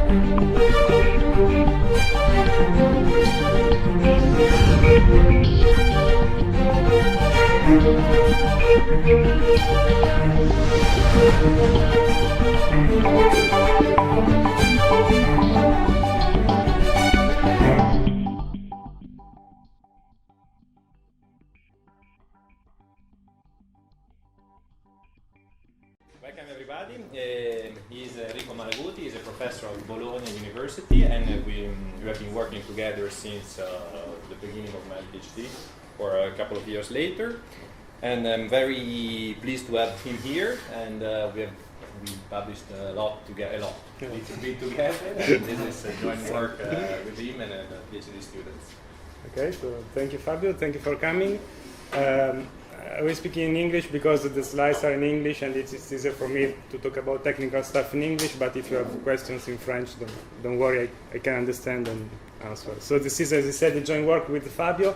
Welcome everybody. He's Enrico Malaguti. He's a professor at Bologna University, and we have been working together since the beginning of my PhD, or a couple of years later. And I'm very pleased to have him here. And we published a lot together, together. And this is a joint work with him and PhD students. Okay, so thank you, Fabio. Thank you for coming. I will speak in English because the slides are in English and it's easier for me to talk about technical stuff in English, but if you have questions in French, don't worry, I can understand and answer. So this is, as I said, a joint work with Fabio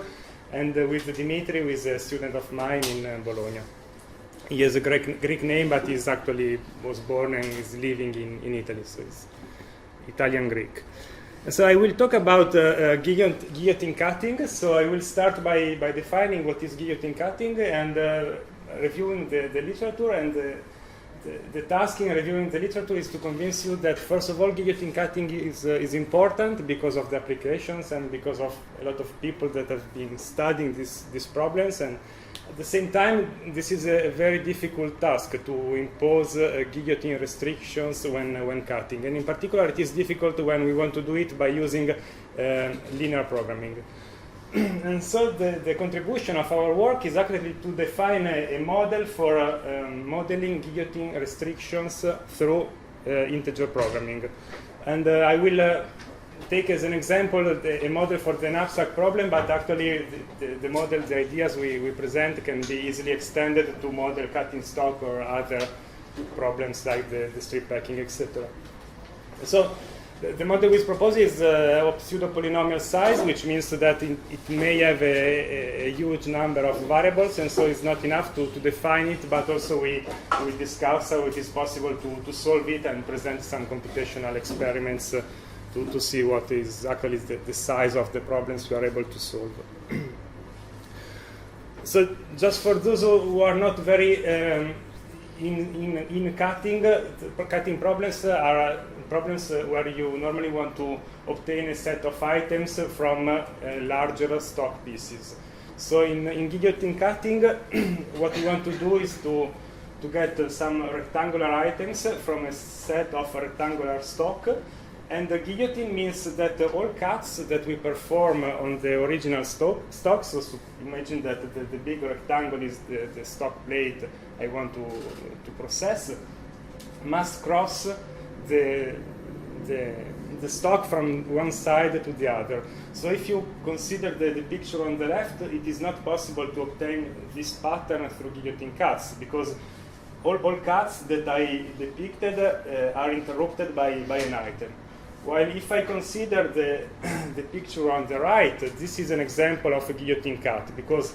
and with Dimitri, who is a student of mine in Bologna. He has a Greek name, but he actually was born and is living in Italy, so he's Italian-Greek. So I will talk about guillotine cutting. So I will start by defining what is guillotine cutting and reviewing the literature. And the task in reviewing the literature is to convince you that, first of all, guillotine cutting is important because of the applications and because of a lot of people that have been studying these problems. And at the same time, this is a very difficult task to impose guillotine restrictions when cutting. And in particular, it is difficult when we want to do it by using linear programming. And so the contribution of our work is actually to define a model for modeling guillotine restrictions through integer programming. And I will take as an example a model for the abstract problem, but actually the model, the ideas we present can be easily extended to model cutting stock or other problems like the strip packing, etc. So the model we propose is of pseudo-polynomial size, which means that it may have a huge number of variables, and so it's not enough to define it, but also we discuss how it is possible to solve it and present some computational experiments to see what is actually the size of the problems we are able to solve. So just for those who are not very in cutting problems are problems where you normally want to obtain a set of items from larger stock pieces. So in guillotine cutting, what we want to do is to get some rectangular items from a set of rectangular stock. And the guillotine means that all cuts that we perform on the original stock, so imagine that the big rectangle is the stock plate I want to process, must cross the stock from one side to the other. So if you consider the picture on the left, it is not possible to obtain this pattern through guillotine cuts, because all cuts that I depicted are interrupted by an item. While if I consider the picture on the right, this is an example of a guillotine cut, because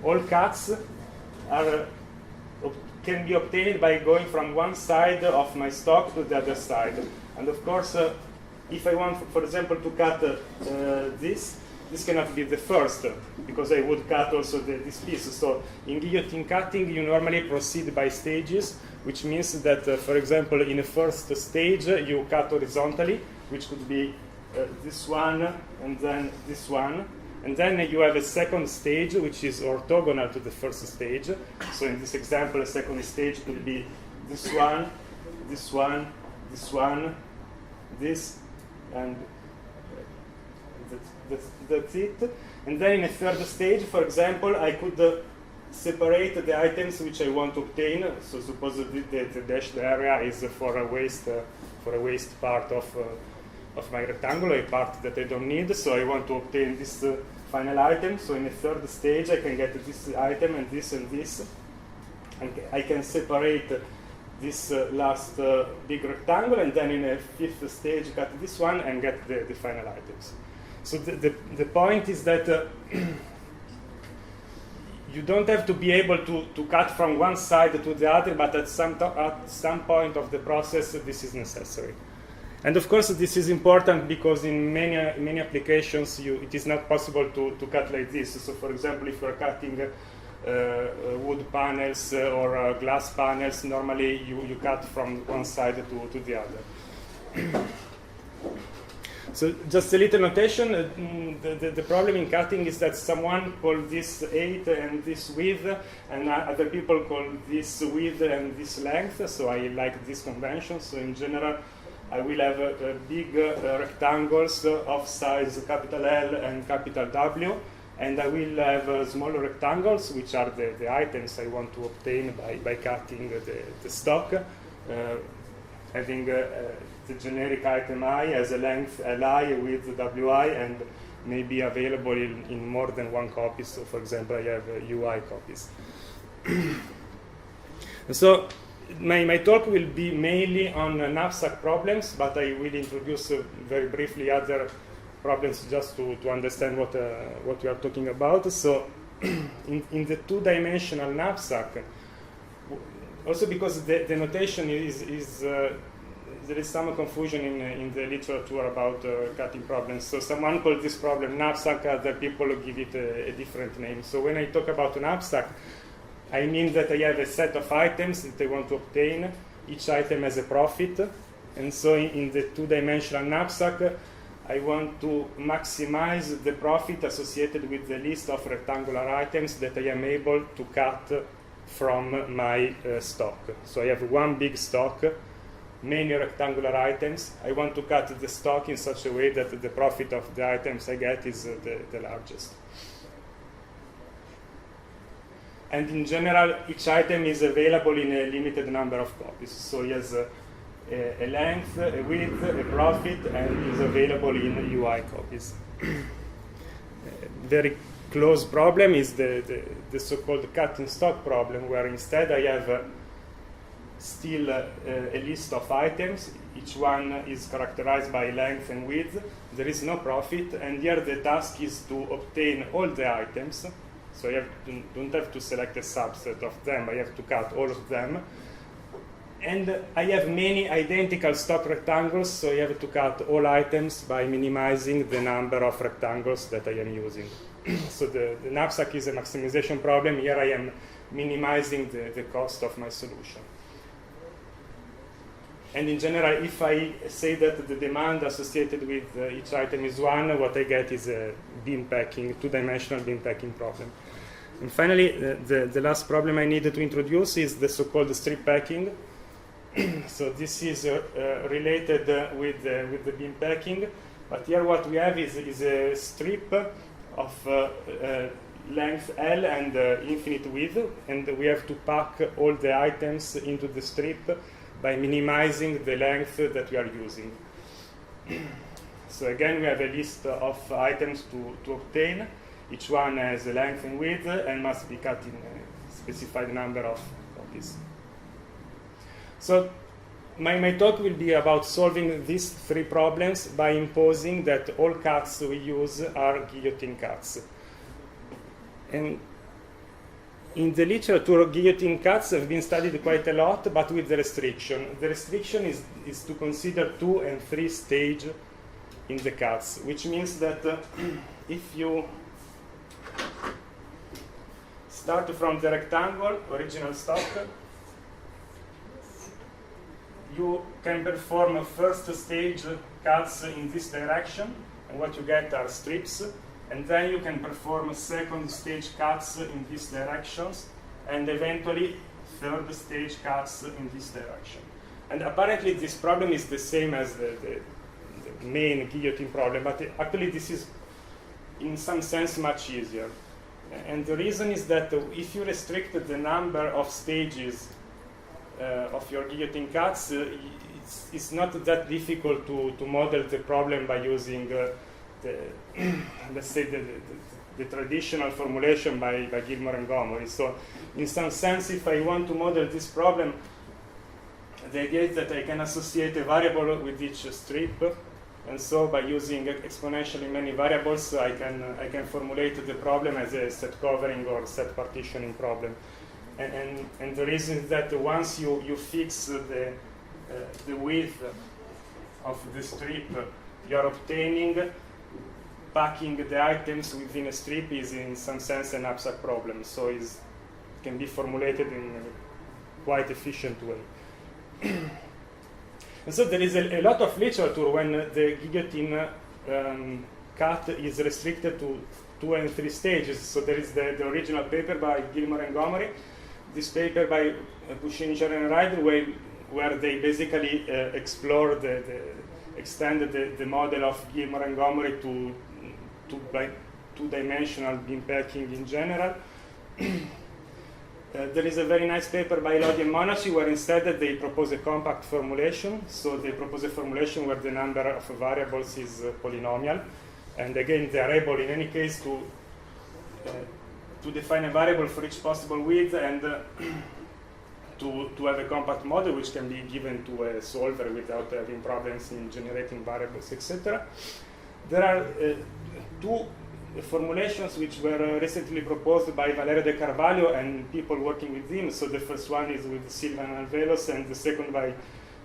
all cuts can be obtained by going from one side of my stock to the other side. And of course, if I want, for example, to cut this cannot be the first, because I would cut also this piece. So in guillotine cutting, you normally proceed by stages, which means that, for example, in the first stage, you cut horizontally, which could be this one and then this one. And then you have a second stage, which is orthogonal to the first stage. So in this example, a second stage could be this one, this one, this one, this, and that's it. And then in a third stage, for example, I could separate the items which I want to obtain. So suppose the dashed area is for a waste part of my rectangle, a part that I don't need. So I want to obtain this final item. So in a third stage, I can get this item and this and this. And I can separate this last big rectangle, and then in a fifth stage, cut this one and get the final items. So the point is that you don't have to be able to cut from one side to the other, but at some point of the process, this is necessary. And of course, this is important because in many applications, it is not possible to cut like this. So, for example, if you are cutting wood panels or glass panels, normally you cut from one side to the other. So just a little notation. The problem in cutting is that someone called this 8 and this width, and other people call this width and this length. So I like this convention. So in general, I will have big rectangles of size capital L and capital W, and I will have smaller rectangles, which are the items I want to obtain by cutting the stock, having the generic item I as a length Li with Wi, and may be available in more than one copy. So, for example, I have UI copies. So, my talk will be mainly on knapsack problems, but I will introduce very briefly other problems just to understand what we are talking about. So, in the two-dimensional knapsack, also because the notation is there is some confusion in the literature about cutting problems. So someone called this problem knapsack, other people give it a different name. So when I talk about a knapsack, I mean that I have a set of items that I want to obtain. Each item has a profit. And so in the two-dimensional knapsack, I want to maximize the profit associated with the list of rectangular items that I am able to cut from my stock. So I have one big stock, many rectangular items. I want to cut the stock in such a way that the profit of the items I get is the largest. And in general, each item is available in a limited number of copies. So it has a length, a width, a profit, and is available in UI copies. Very close problem is the so-called cut in stock problem, where instead I have still a list of items. Each one is characterized by length and width. There is no profit, and here the task is to obtain all the items. So I don't have to select a subset of them. I have to cut all of them. And I have many identical stock rectangles, so I have to cut all items by minimizing the number of rectangles that I am using. So the knapsack is a maximization problem. Here I am minimizing the cost of my solution. And in general, if I say that the demand associated with each item is 1, what I get is a beam packing, two-dimensional beam packing problem. And finally, the last problem I needed to introduce is the so-called strip packing. So this is related with the beam packing, but here what we have is a strip of length L and infinite width, and we have to pack all the items into the strip by minimizing the length that we are using. So again, we have a list of items to obtain. Each one has a length and width and must be cut in a specified number of copies. So my talk will be about solving these three problems by imposing that all cuts we use are guillotine cuts. And in the literature, guillotine cuts have been studied quite a lot, but with the restriction. The restriction is to consider 2 and 3 stages in the cuts, which means that if you start from the rectangle, original stock, you can perform a first stage cuts in this direction, and what you get are strips. And then you can perform second stage cuts in these directions, and eventually third stage cuts in this direction. And apparently this problem is the same as the main guillotine problem, but actually this is in some sense much easier. And the reason is that if you restrict the number of stages of your guillotine cuts, it's not that difficult to model the problem by using let's say the traditional formulation by Gilmore and Gomory. So in some sense, if I want to model this problem, the idea is that I can associate a variable with each strip, and so by using exponentially many variables, I can formulate the problem as a set covering or set partitioning problem. And the reason is that once you fix the width of the strip you're obtaining, packing the items within a strip is in some sense an abstract problem, so it can be formulated in a quite efficient way. And so there is a lot of literature when the guillotine cut is restricted to 2 and 3 stages. So there is the original paper by Gilmore and Gomery, this paper by Furini and Ryder, where they basically explore extended the model of Gilmore and Gomery to two-dimensional beam packing in general. There is a very nice paper by Lodi and Monaci where instead they propose a compact formulation. So they propose a formulation where the number of variables is polynomial. And again, they are able in any case to define a variable for each possible width and to have a compact model which can be given to a solver without having problems in generating variables, etc. There are 2 formulations which were recently proposed by Valerio de Carvalho and people working with him. So the first one is with Silvan Alvelos and the second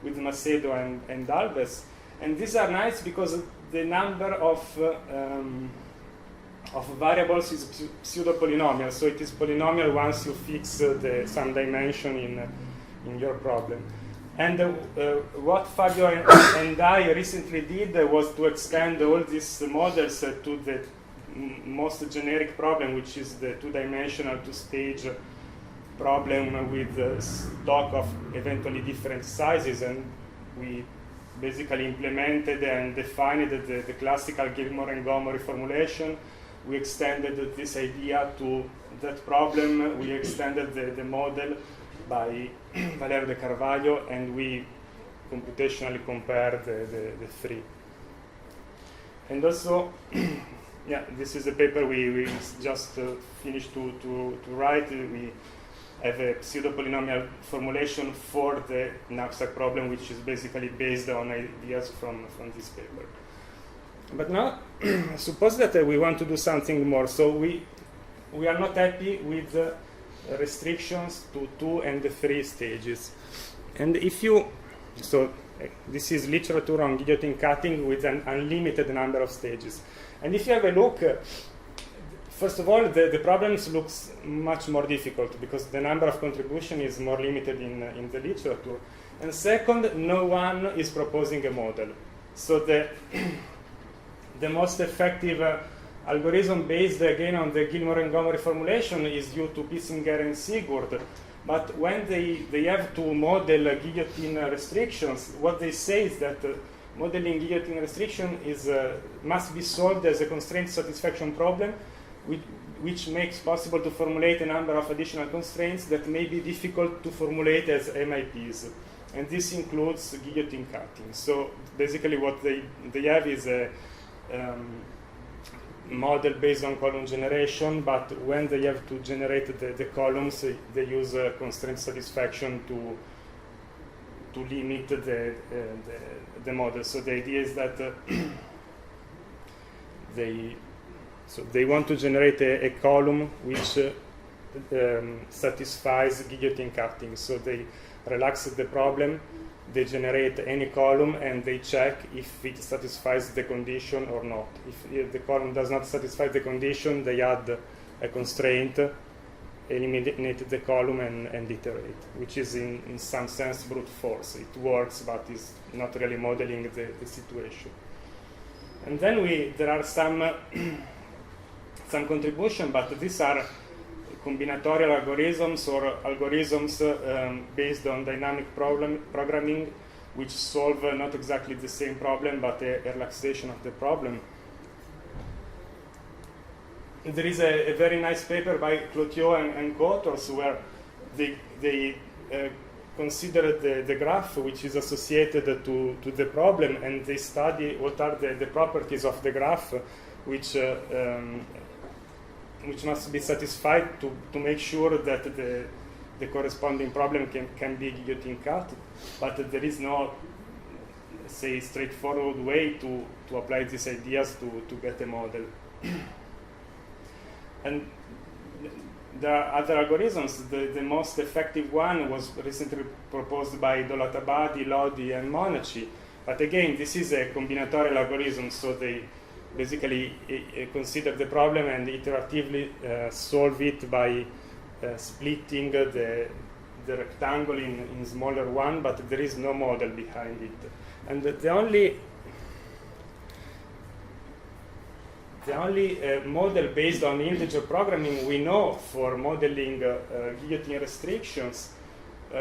with Macedo and Alves. And these are nice because the number of variables is pseudo-polynomial. So it is polynomial once you fix some dimension in your problem. And what Fabio and I recently did was to extend all these models to the most generic problem, which is the 2-dimensional 2-stage problem with stock of eventually different sizes. And we basically implemented and defined the classical Gilmore and Gomery formulation. We extended this idea to that problem. We extended the model by Valerio de Carvalho, and we computationally compared the 3. And also, yeah, this is a paper we just finished to write. We have a pseudo-polynomial formulation for the knapsack problem, which is basically based on ideas from this paper. But now, suppose that we want to do something more. So we are not happy with restrictions to 2 and 3 stages. And if you, this is literature on guillotine cutting with an unlimited number of stages. And if you have a look, first of all, the problems looks much more difficult because the number of contribution is more limited in the literature. And second, no one is proposing a model. So the most effective algorithm based again on the Gilmore and Gomery formulation is due to Pissinger and Sigurd. But when they have to model guillotine restrictions, what they say is that modeling guillotine restriction must be solved as a constraint satisfaction problem, which makes possible to formulate a number of additional constraints that may be difficult to formulate as MIPs. And this includes guillotine cutting. So basically what they have is a model based on column generation, but when they have to generate the columns, they use constraint satisfaction to limit the model. So the idea is that they want to generate a column which satisfies guillotine cutting. So they relax the problem, they generate any column, and they check if it satisfies the condition or not. If the column does not satisfy the condition, they add a constraint, eliminate the column, and iterate, which is in some sense brute force. It works, but it's not really modeling the situation. And then there are some contribution, but these are combinatorial algorithms or algorithms based on dynamic programming, which solve not exactly the same problem, but a relaxation of the problem. There is a very nice paper by Cloutiot and co-authors where they consider the graph which is associated to the problem, and they study what are the properties of the graph which must be satisfied to make sure that the corresponding problem can be guillotine cut, but there is no, say, straightforward way to apply these ideas to get a model. And there are other algorithms. The most effective one was recently proposed by Dolatabadi, Lodi, and Monaci, But again, this is a combinatorial algorithm, so they basically consider the problem and iteratively solve it by splitting the rectangle in smaller one, but there is no model behind it. And the only model based on integer programming we know for modeling guillotine restrictions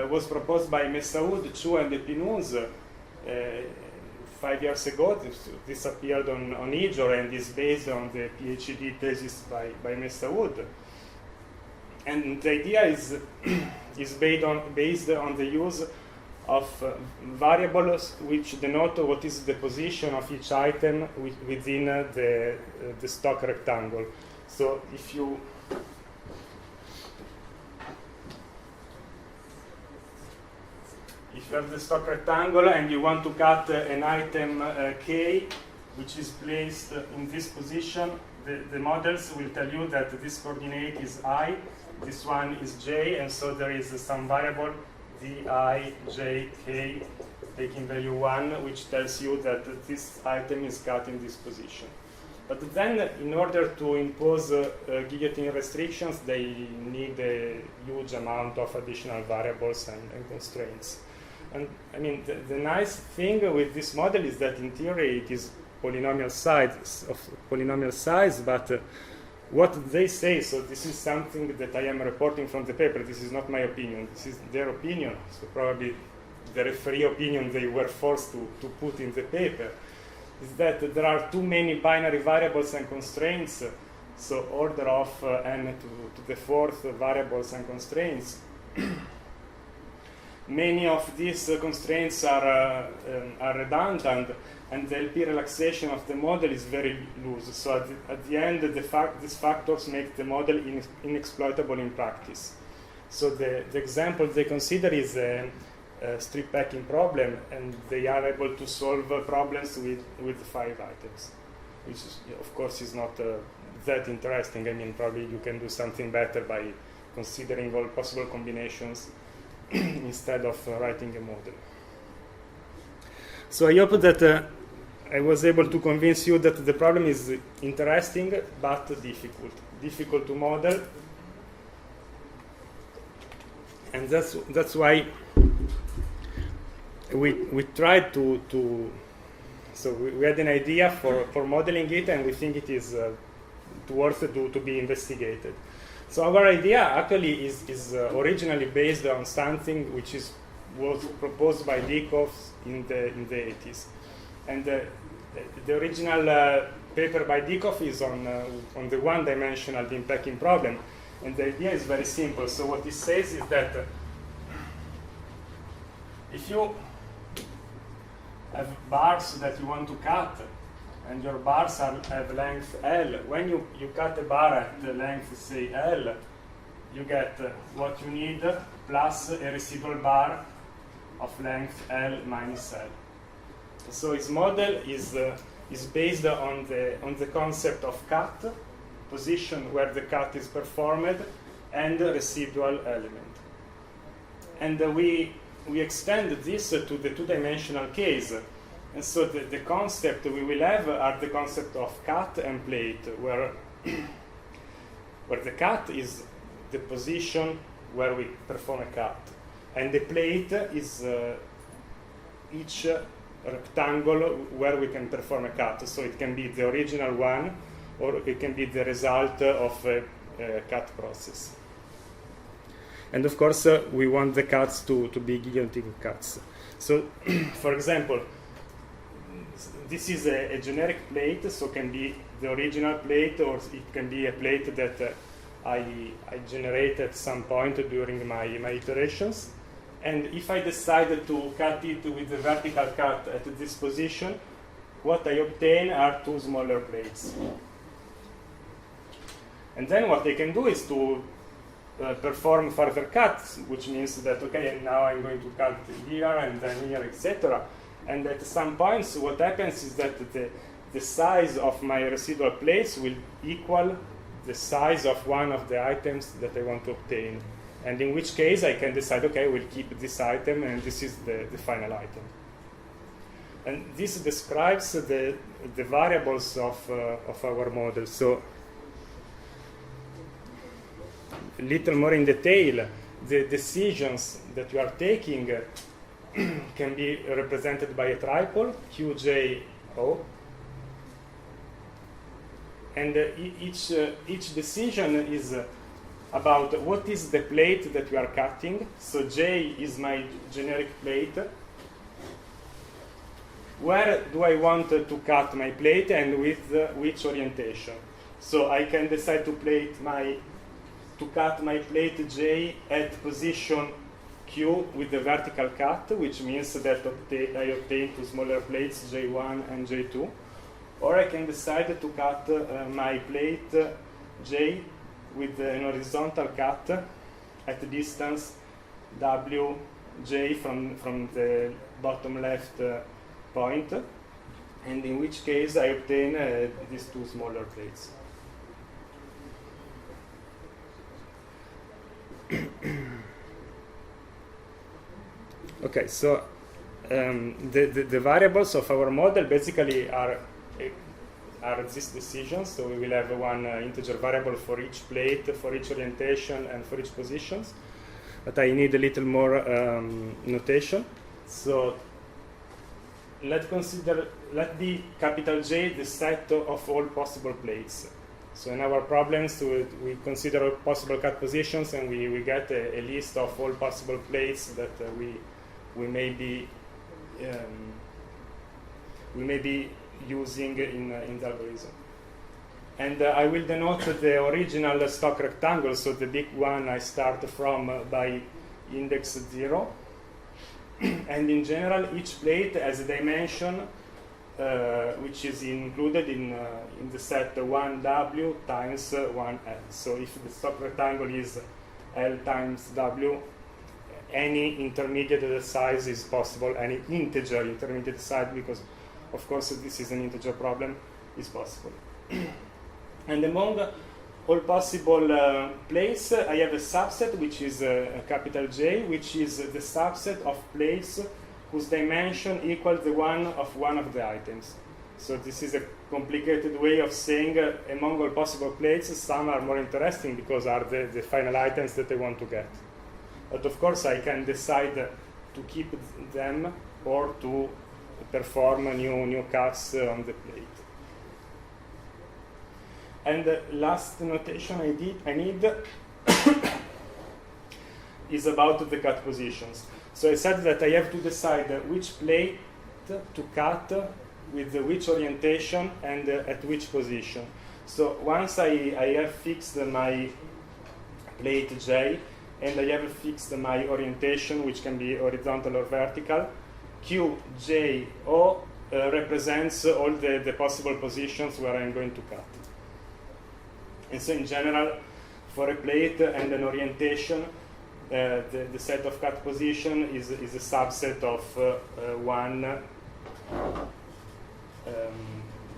was proposed by Messaoud, Chu, and Epinouz 5 years ago. This appeared on IJOR and is based on the PhD thesis by Messaoud. And the idea is based on the use of variables which denote what is the position of each item within the stock rectangle. So if you have the stock rectangle and you want to cut an item k, which is placed in this position, the models will tell you that this coordinate is I, this one is j, and so there is some variable di, j, k, taking value 1, which tells you that this item is cut in this position. But then, in order to impose guillotine restrictions, they need a huge amount of additional variables and constraints. And I mean, the nice thing with this model is that in theory it is polynomial size, but what they say, so this is something that I am reporting from the paper, this is not my opinion, this is their opinion, so probably the referee opinion they were forced to put in the paper, is that there are too many binary variables and constraints, so order of n to the fourth variables and constraints. Many of these constraints are redundant, and the LP relaxation of the model is very loose. So at the end, these factors make the model inexploitable in practice. So the example they consider is a strip packing problem, and they are able to solve problems with 5 items, which is, of course is not that interesting. I mean, probably you can do something better by considering all possible combinations instead of writing a model. So I hope that I was able to convince you that the problem is interesting but difficult to model, and that's why we tried to so we had an idea for modeling it, and we think it is worth to be investigated. So our idea actually is originally based on something which was proposed by Dyckhoff in the 80s, and the original paper by Dyckhoff is on the one-dimensional unpacking problem, and the idea is very simple. So what it says is that if you have bars that you want to cut, and your bars have length L. When you cut a bar at the length, say L, you get what you need plus a residual bar of length L minus L. So his model is based on the concept of cut, position where the cut is performed, and residual element. And we extend this to the two-dimensional case. And so the concept we will have are the concept of cut and plate, where the cut is the position where we perform a cut, and the plate is each rectangle where we can perform a cut. So it can be the original one, or it can be the result of a cut process. And of course, we want the cuts to be guillotine cuts. So, for example, this is a generic plate, so it can be the original plate, or it can be a plate that I generate at some point during my iterations. And if I decide to cut it with a vertical cut at this position, what I obtain are 2 smaller plates. And then what I can do is to perform further cuts, which means that, okay, now I'm going to cut here and then here, etc. And at some points, what happens is that the size of my residual plates will equal the size of one of the items that I want to obtain. And in which case, I can decide, okay, we'll keep this item, and this is the final item. And this describes the variables of our model. So a little more in detail, the decisions that you are taking can be represented by a triple, QJO. And each decision is about what is the plate that you are cutting. So J is my generic plate. Where do I want to cut my plate and with which orientation? So I can decide to cut my plate J at position Q with the vertical cut, which means that I obtain two smaller plates, J1 and J2. Or I can decide to cut my plate J with an horizontal cut at distance WJ from the bottom left point, and in which case I obtain these two smaller plates. Okay, so the variables of our model basically are these decisions. So we will have one integer variable for each plate, for each orientation, and for each positions. But I need a little more notation. So let be capital J the set of all possible plates. So in our problems, we consider all possible cut positions, and we get a list of all possible plates that we may be using in the algorithm. And I will denote the original stock rectangle, so the big one I start from by index 0. And in general, each plate has a dimension which is included in the set 1W times 1L. So if the stock rectangle is L times W, any intermediate size is possible, any integer intermediate size, because of course this is an integer problem, is possible. And among all possible plates, I have a subset which is capital J, which is the subset of plates whose dimension equals the one of the items. So this is a complicated way of saying among all possible plates, some are more interesting because are the final items that I want to get. But of course I can decide to keep them or to perform new cuts on the plate. And the last notation I need is about the cut positions. So I said that I have to decide which plate to cut with which orientation and at which position. So once I have fixed my plate J, and I have fixed my orientation, which can be horizontal or vertical, QJO represents all the possible positions where I'm going to cut. And so in general, for a plate and an orientation, the set of cut position is a subset of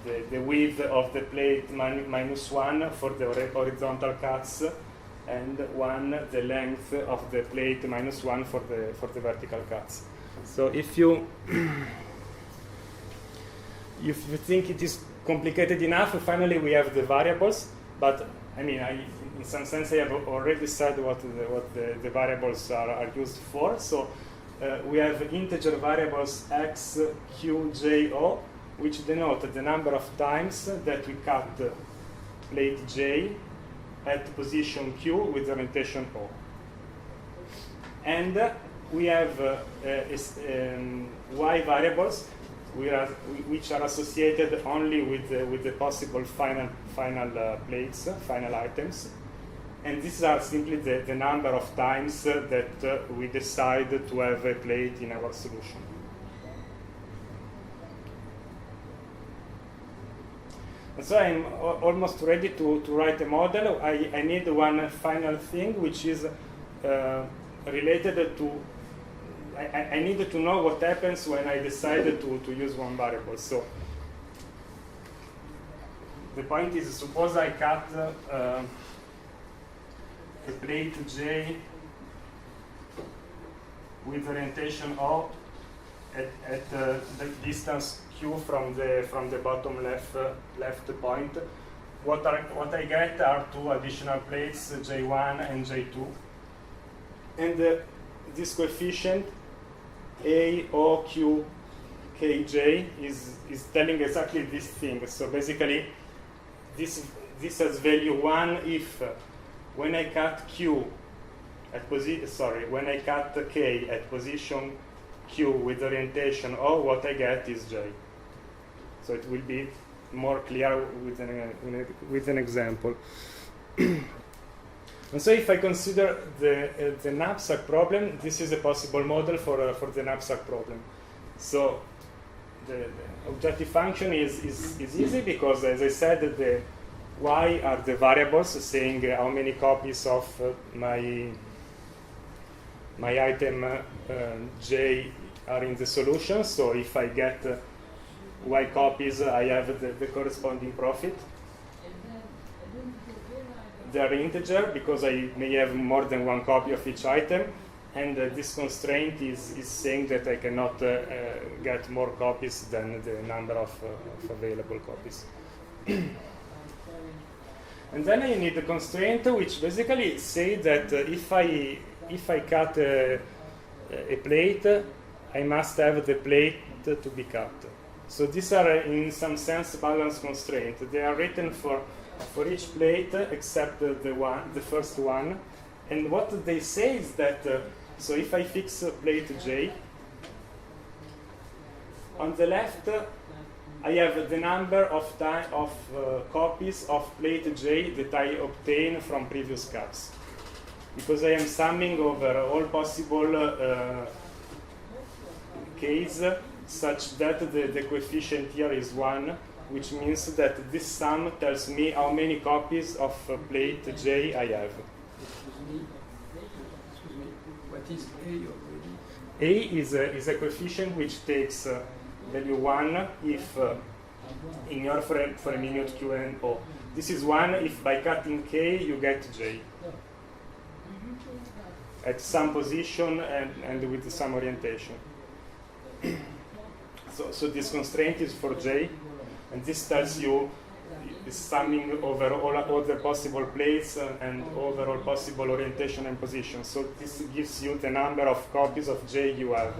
the width of the plate minus 1 for the horizontal cuts, and 1 the length of the plate minus 1 for the vertical cuts. So if you think it is complicated enough, finally we have the variables. But I mean, in some sense, I have already said what the variables are used for. So we have integer variables x, q, j, o, which denote the number of times that we cut plate j at position q with orientation o. And we have y variables which are associated only with the possible final plates, final items. And these are simply the number of times that we decide to have a plate in our solution. And so I'm almost ready to write a model. I need one final thing, which is related to I needed to know what happens when I decided to use one variable. So the point is, suppose I cut a plate J with orientation O at the distance q from the bottom left point, what I get are two additional plates, J1 and J2, and this coefficient A, O, Q, K, J is telling exactly this thing. So basically, this has value 1 if when I cut Q at when I cut K at position Q with orientation O, what I get is J. So it will be more clear with an example. And so if I consider the knapsack problem, this is a possible model for the knapsack problem. So the objective function is easy because, as I said, the y are the variables saying how many copies of my item j are in the solution. So if I get y copies, I have the corresponding profit. They are integer because I may have more than one copy of each item, and this constraint is saying that I cannot get more copies than the number of available copies. And then I need a constraint which basically say that if I cut a plate, I must have the plate to be cut. So these are in some sense balanced constraints. They are written for each plate except the first one. And what they say is that so if I fix plate J, on the left I have the number of copies of plate J that I obtain from previous cuts, because I am summing over all possible cases such that the coefficient here is 1, which means that this sum tells me how many copies of plate J I have. Excuse me, what is A already? A is a coefficient which takes value 1 if in your for a minute Q and O. This is 1 if by cutting K you get J at some position and with some orientation. So this constraint is for J, and this tells you is summing over all other possible plates and over all possible orientation and position. So this gives you the number of copies of J you have.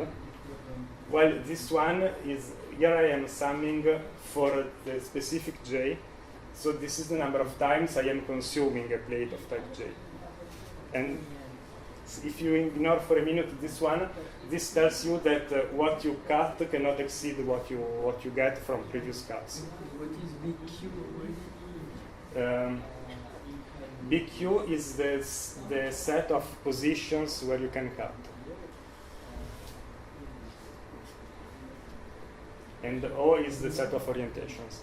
While this one is, here I am summing for the specific J, so this is the number of times I am consuming a plate of type J. And if you ignore for a minute this one, this tells you that what you cut cannot exceed what you get from previous cuts. What is BQ already? BQ is the set of positions where you can cut. And O is the set of orientations.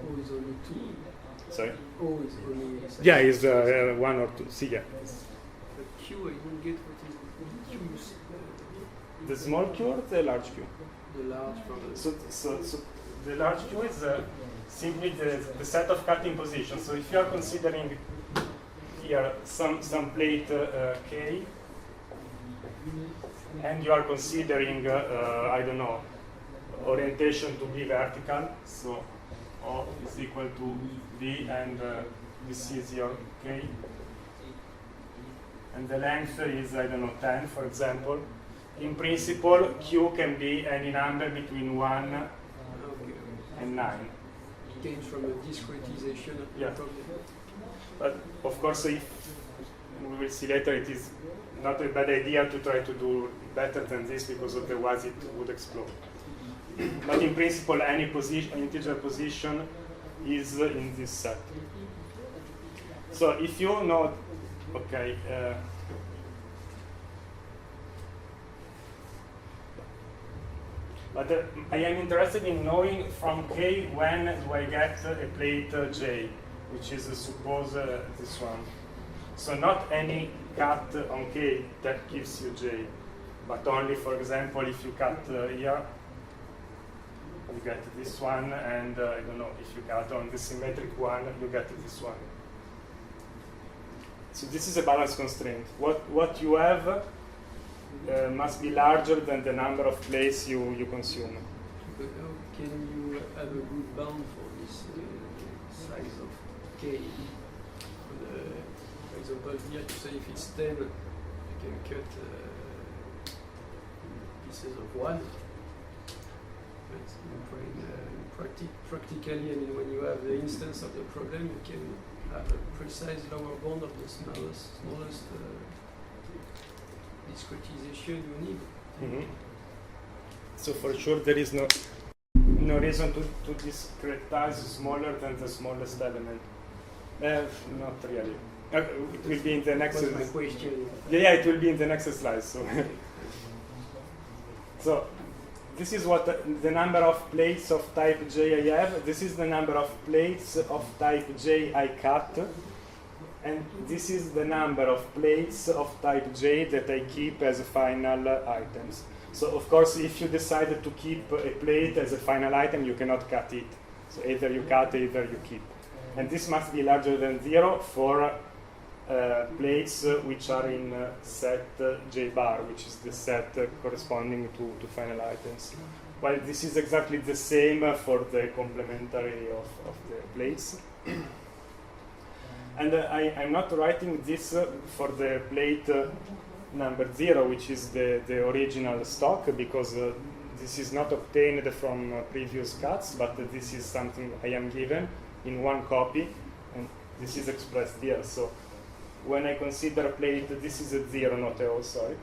O is only 2. Sorry? O is only... Yeah, it's 1 or 2. See, yeah. But Q, I don't get what is Q. The small Q or the large Q? The large from the... So the large Q is simply the set of cutting positions. So if you are considering here some plate K, and you are considering, I don't know, orientation to be vertical, so O is equal to V, and this is your K, and the length is, I don't know, 10, for example. In principle, Q can be any number between 1 and 9. It came from a discretization of Yeah. the problem. But of course, if we will see later, it is not a bad idea to try to do better than this, because otherwise it would explode. But in principle, any integer position is in this set. So if you know, okay, but I am interested in knowing from K when do I get a plate J, which is suppose this one. So not any cut on K that gives you J, but only, for example, if you cut here, you get this one, and I don't know, if you cut on the symmetric one, you get this one. So this is a balance constraint. What you have must be larger than the number of plates you consume. But how can you have a good bound for this size of k? For example, here you say if it's 10, you can cut pieces of 1. But practically, I mean, when you have the instance of the problem, you can have a precise lower bound of the smallest discretization you need. Mm-hmm. So for sure there is no reason to discretize smaller than the smallest element. Not really. It will be in the next. What's my question? Yeah, it will be in the next slide. So, so this is what the number of plates of type J I have. This is the number of plates of type J I cut. And this is the number of plates of type J that I keep as final items. So of course, if you decided to keep a plate as a final item, you cannot cut it. So either you cut, either you keep. And this must be larger than 0 for plates which are in set J bar, which is the set corresponding to final items. While this is exactly the same for the complementary of the plates. And I'm not writing this for the plate number 0, which is the original stock, because this is not obtained from previous cuts, but this is something I am given in one copy, and this is expressed here. So when I consider plate, this is a 0, not a O, sorry.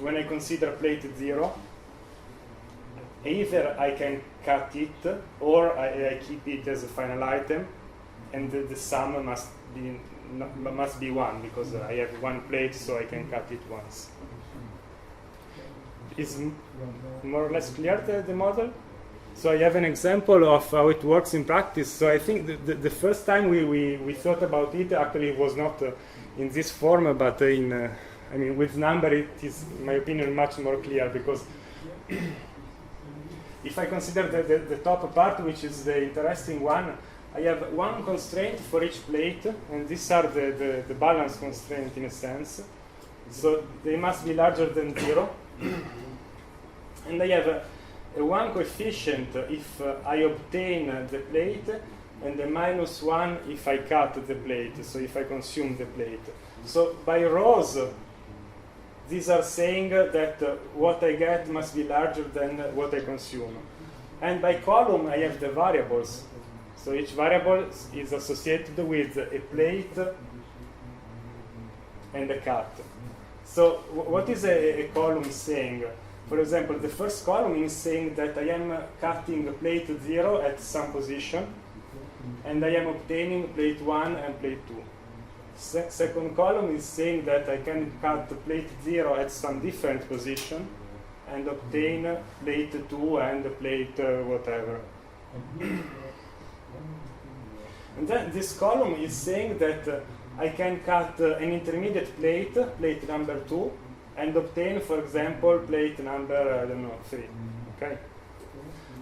When I consider plate 0, either I can cut it, or I keep it as a final item, and the sum must be 1, because I have one plate, so I can cut it once. Is more or less clear the model? So I have an example of how it works in practice. So I think the first time we thought about it, actually it was not in this form, but I mean, with number it is, in my opinion, much more clear, because if I consider the top part, which is the interesting one, I have one constraint for each plate, and these are the balance constraint in a sense. So they must be larger than 0. And I have a 1 coefficient if I obtain the plate, and a -1 if I cut the plate, so if I consume the plate. So by rows, these are saying that what I get must be larger than what I consume. And by column, I have the variables. So each variable is associated with a plate and a cut. So what is a column saying? For example, the first column is saying that I am cutting plate 0 at some position, and I am obtaining plate 1 and plate 2. Second column is saying that I can cut plate 0 at some different position and obtain plate 2 and plate whatever. And then this column is saying that I can cut an intermediate plate, plate number 2, and obtain, for example, plate number, I don't know, 3. Okay?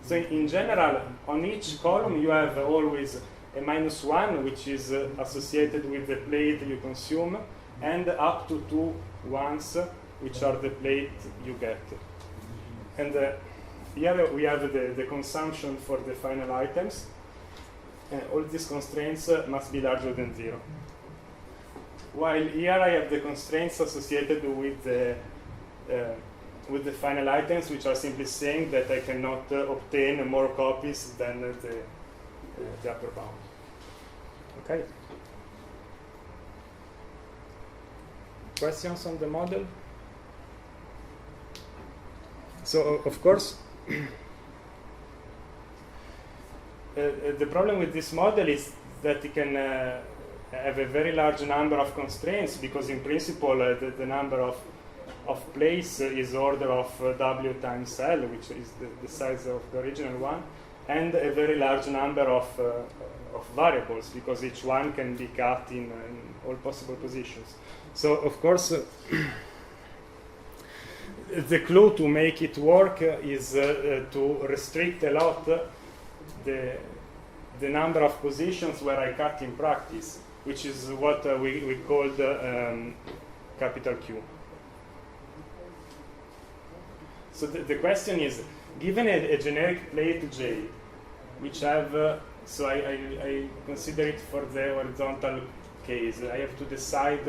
So in general, on each column you have always a -1, which is associated with the plate you consume, and up to 2 ones, which are the plate you get. And here we have the consumption for the final items. And all these constraints must be larger than 0. While here I have the constraints associated with the final items, which are simply saying that I cannot obtain more copies than the upper bound. Okay. Questions on the model? So, of course, the problem with this model is that it can have a very large number of constraints, because in principle the number of plates is order of W times L, which is the size of the original one, and a very large number of variables, because each one can be cut in all possible positions. So of course the clue to make it work is to restrict a lot the number of positions where I cut in practice, which is what we called capital Q. So the question is, given a generic plate J, which have, so I consider it for the horizontal case, I have to decide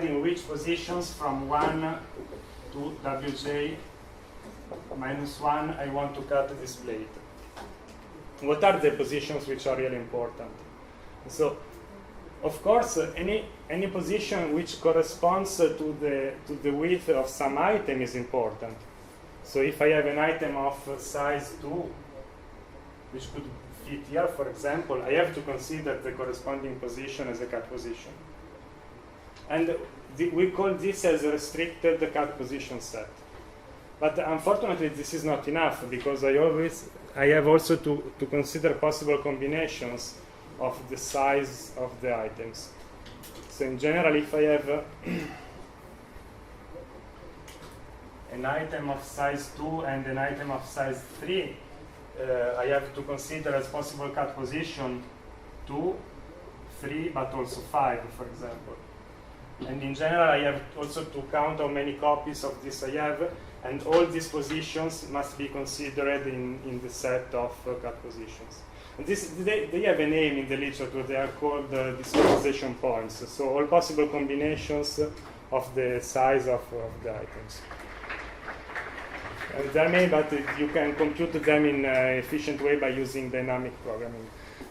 in which positions from 1 to Wj minus 1 I want to cut this plate. What are the positions which are really important? So, of course, any position which corresponds to the width of some item is important. So if I have an item of size 2, which could fit here, for example, I have to consider the corresponding position as a cut position. And we call this as a restricted cut position set. But unfortunately, this is not enough, because I have also to consider possible combinations of the size of the items. So in general, if I have an item of size 2 and an item of size 3, I have to consider as possible cut position 2, 3, but also 5, for example. And in general, I have also to count how many copies of this I have, and all these positions must be considered in the set of cut positions. And they have a name in the literature. They are called discretization points. So all possible combinations of the size of the items. And there are many, but you can compute them in an efficient way by using dynamic programming.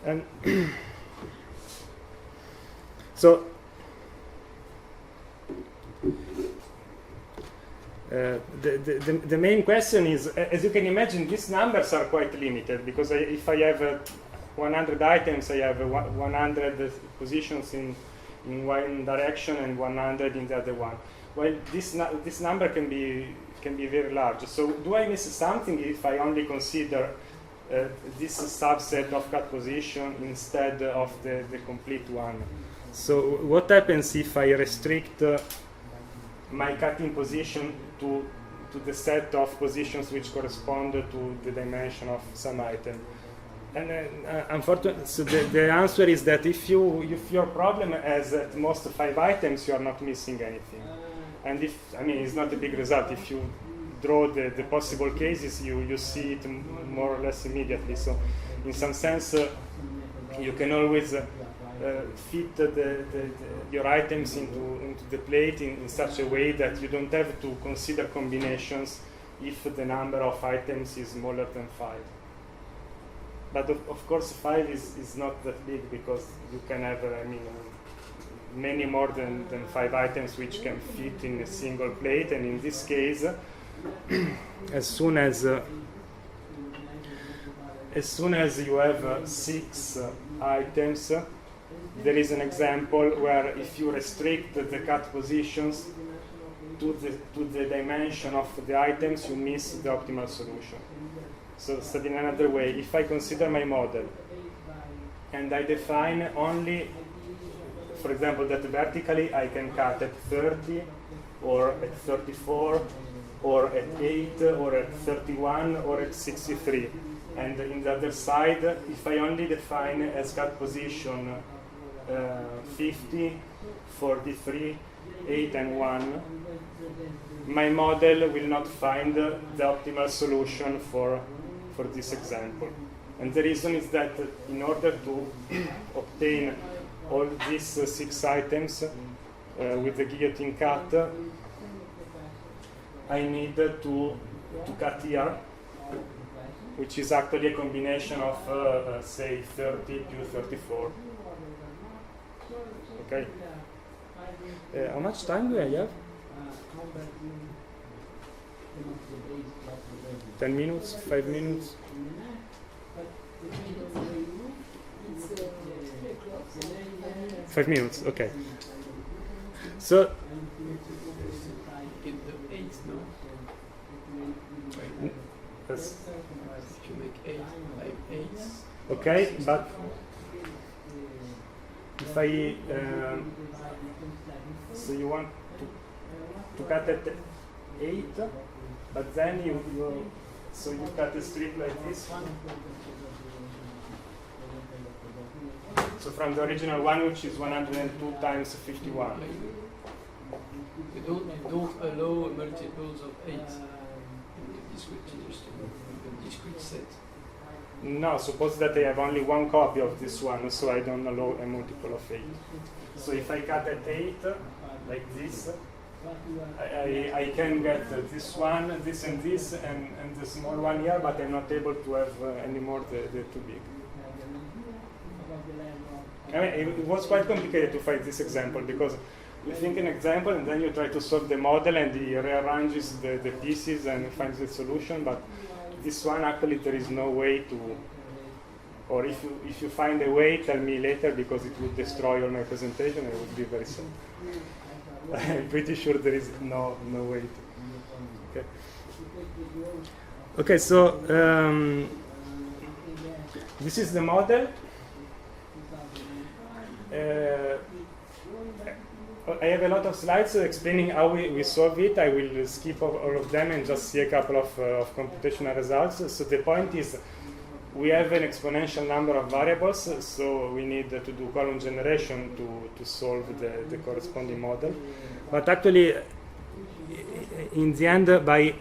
And so the main question is, as you can imagine, these numbers are quite limited, because if I have 100 items, I have 100 positions in one direction and 100 in the other one. Well, this number can be very large. So do I miss something if I only consider this subset of cut position instead of the complete one? So what happens if I restrict my cutting position to the set of positions which correspond to the dimension of some item? And unfortunately, so the answer is that if your problem has at most 5 items, you are not missing anything. And it's not a big result. If you draw the possible cases, you see it more or less immediately. So in some sense, you can always fit your items into the plate in such a way that you don't have to consider combinations if the number of items is smaller than 5. But of course 5 is not that big, because you can have many more than 5 items which can fit in a single plate. And in this case, as soon as you have 6 items, there is an example where if you restrict the cut positions to the dimension of the items, you miss the optimal solution. So said in another way, if I consider my model and I define only, for example, that vertically I can cut at 30 or at 34 or at 8 or at 31 or at 63, and in the other side, if I only define as cut position 50, 43, 8 and 1, my model will not find the optimal solution for this example. And the reason is that in order to obtain all these 6 items with the guillotine cut, I need to cut here, which is actually a combination of say 30 to 34. Okay. How much time do I have? 10 minutes? 5 minutes? Five minutes, okay. So, If you make 8, 5 8s. Okay, but if I so you want to cut at 8, but then you cut a strip like this one. So from the original one, which is 102 times 51. You don't allow multiples of 8 in the discrete set. No, suppose that I have only one copy of this one, so I don't allow a multiple of 8. So if I cut at 8, like this, I can get this one, this, and the small one here, but I'm not able to have anymore the too big. I mean, it was quite complicated to find this example, because you think an example and then you try to solve the model and he rearranges the pieces and finds the solution, but this one actually there is no way to, or if you find a way, tell me later, because it would destroy all my presentation and it would be very sad. I'm pretty sure there is no way to. Okay. Okay, so this is the model. I have a lot of slides explaining how we solve it. I will skip all of them and just see a couple of computational results. So the point is, we have an exponential number of variables, so we need to do column generation to solve the corresponding model. But actually, in the end, by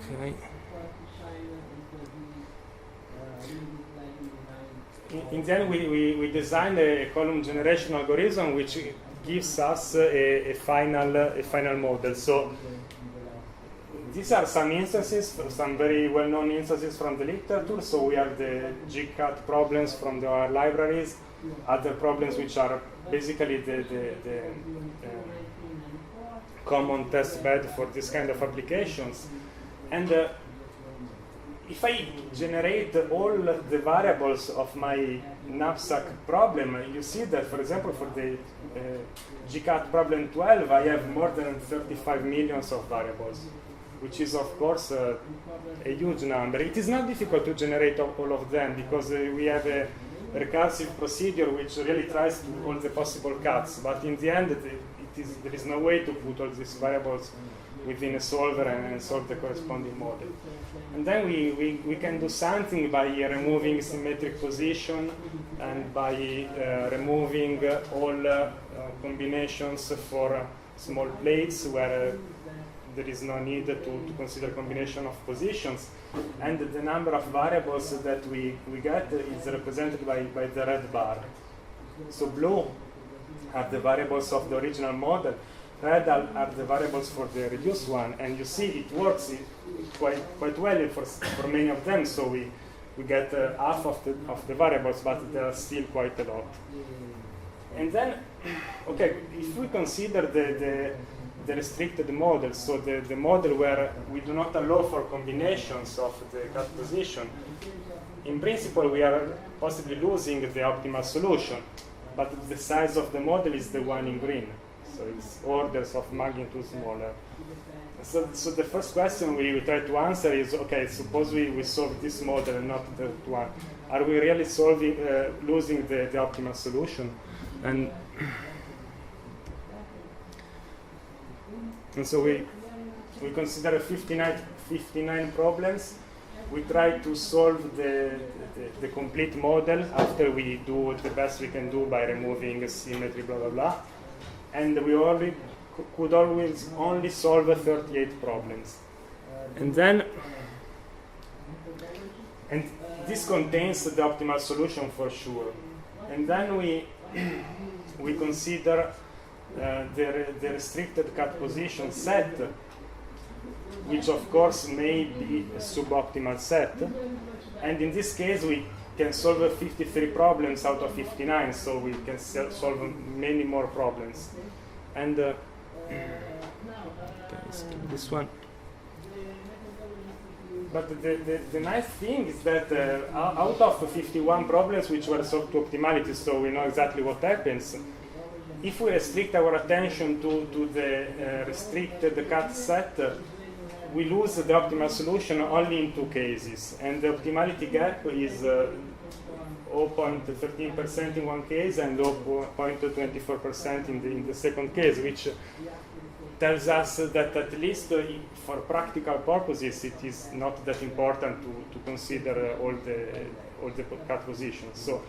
okay. In the end, we designed a column generation algorithm which gives us a final model. So these are some instances, some very well-known instances from the literature. So we have the GCAT problems from our libraries, other problems which are basically the common test bed for this kind of applications. And if I generate all the variables of my knapsack problem, you see that, for example, for the GCAT problem 12, I have more than 35 millions of variables, which is, of course, a huge number. It is not difficult to generate all of them, because we have a recursive procedure which really tries to do all the possible cuts, but in the end, there is no way to put all these variables within a solver and solve the corresponding model. And then we can do something by removing symmetric position and by removing all combinations for small plates where there is no need to consider combination of positions. And the number of variables that we get is represented by the red bar. So blue are the variables of the original model. Red are the variables for the reduced one, and you see it works quite well for many of them. So we get half of the variables, but there are still quite a lot. And then, okay, if we consider the restricted model, so the model where we do not allow for combinations of the cut position, in principle we are possibly losing the optimal solution, but the size of the model is the one in green. So it's orders of magnitude smaller. So the first question we try to answer is, okay, suppose we solve this model and not the one. Are we really losing the optimal solution? And so we consider 59 problems. We try to solve the complete model after we do the best we can do by removing symmetry, blah, blah, blah. And we could always only solve 38 problems. And this contains the optimal solution for sure. And then we consider the restricted cut position set, which of course may be a suboptimal set. And in this case, we can solve 53 problems out of 59, so we can solve many more problems. And this one. But the nice thing is that out of 51 problems which were solved to optimality, so we know exactly what happens, if we restrict our attention to the restricted cut set, we lose the optimal solution only in two cases, and the optimality gap is 0.13% in one case and 0.24% in the second case, which tells us that at least for practical purposes it is not that important to consider all the cut positions. So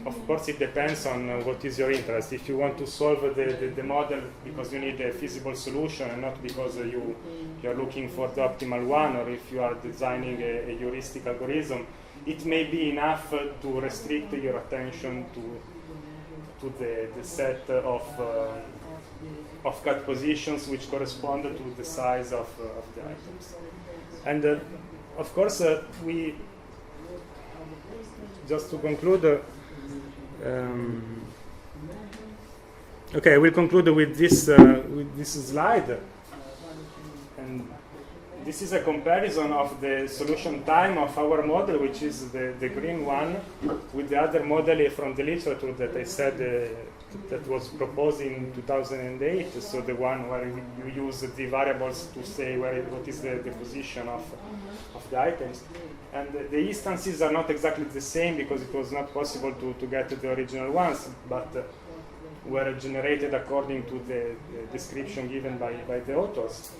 of course it depends on what is your interest. If you want to solve the model because you need a feasible solution and not because you're looking for the optimal one, or if you are designing a heuristic algorithm, it may be enough to restrict your attention to the set of cut positions which correspond to the size of the items. And of course we, just to conclude, okay, we'll conclude with this slide. And this is a comparison of the solution time of our model, which is the green one, with the other model from the literature that I said that was proposed in 2008. So the one where you use the variables to say what is the position of the items. And the instances are not exactly the same because it was not possible to get the original ones, but were generated according to the description given by the authors.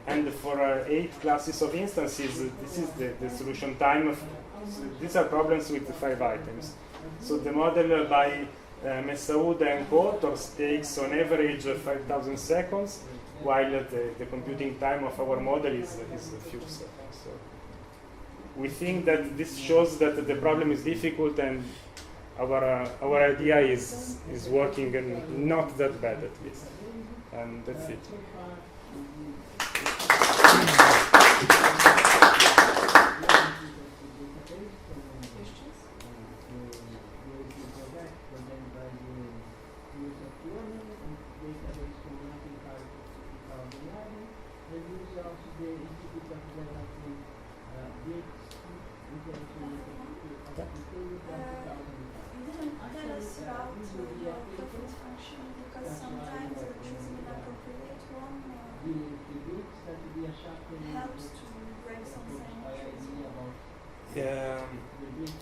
And for 8 classes of instances, this is the solution time. These are problems with the 5 items. So the model by Messaoud and co-authors takes on average 5,000 seconds, while the computing time of our model is a few seconds. So we think that this shows that the problem is difficult, and our idea is working and not that bad at least. And that's it.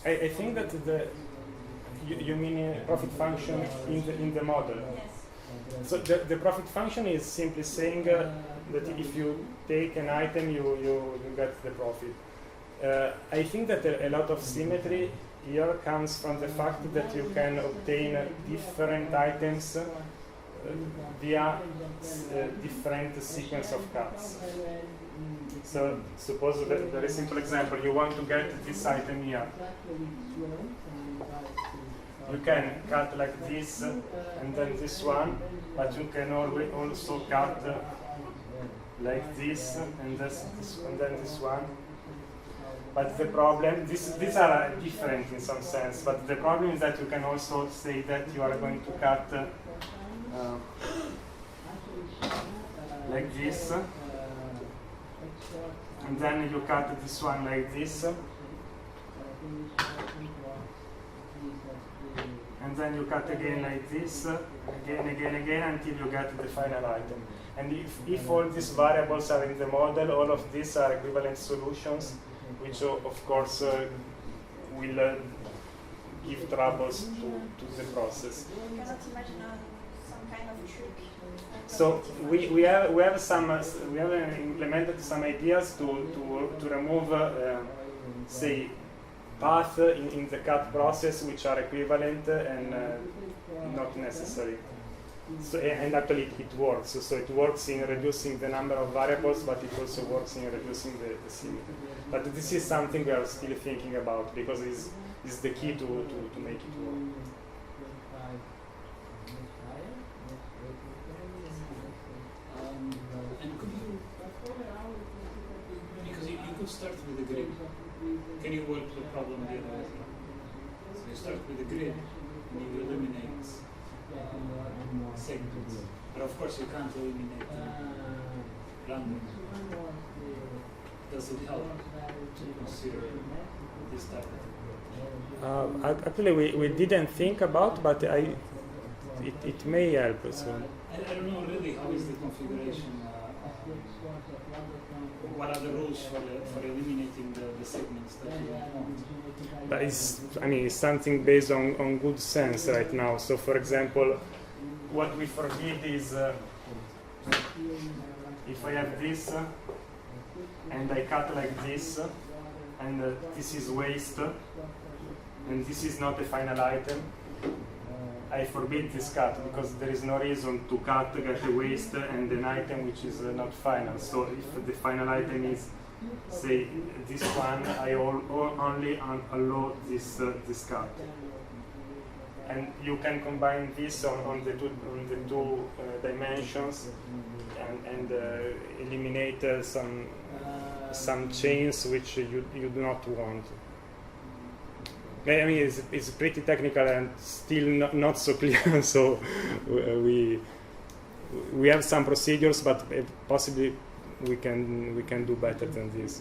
I think that you mean a profit function in the model. Yes. So the profit function is simply saying that if you take an item, you get the profit. I think that a lot of symmetry here comes from the fact that you can obtain different items via different sequence of cuts. So suppose a very simple example, you want to get this item here. You can cut like this and then this one, but you can also cut like this and then this one. But the problem, these are different in some sense, but the problem is that you can also say that you are going to cut like this, and then you cut this one like this, and then you cut again like this, again until you get the final item. And if all these variables are in the model, all of these are equivalent solutions, which of course will give troubles to the process. You cannot imagine some kind of trick. So we have implemented some ideas to remove say path in the cut process which are equivalent and not necessary. So, and actually it works. So it works in reducing the number of variables, but it also works in reducing the symmetry. But this is something we are still thinking about because it's the key to make it work. And could you, because you could start with the grid. Can you work the problem the other way? So you start with the grid and you eliminate segments. But of course you can't eliminate random. Does it help to consider this type of actually, we didn't think about, but it may help. So. I don't know really how is the configuration What are the rules for eliminating the segments that you want? But it's something based on good sense right now. So, for example, what we forbid is if I have this and I cut like this, and this is waste, and this is not a final item, I forbid this cut because there is no reason to get a waste and an item which is not final. So if the final item is, say, this one, I only allow this cut. And you can combine this on the two dimensions and eliminate some chains which you do not want. I mean, it's pretty technical and still not so clear. So we have some procedures, but possibly we can do better than this.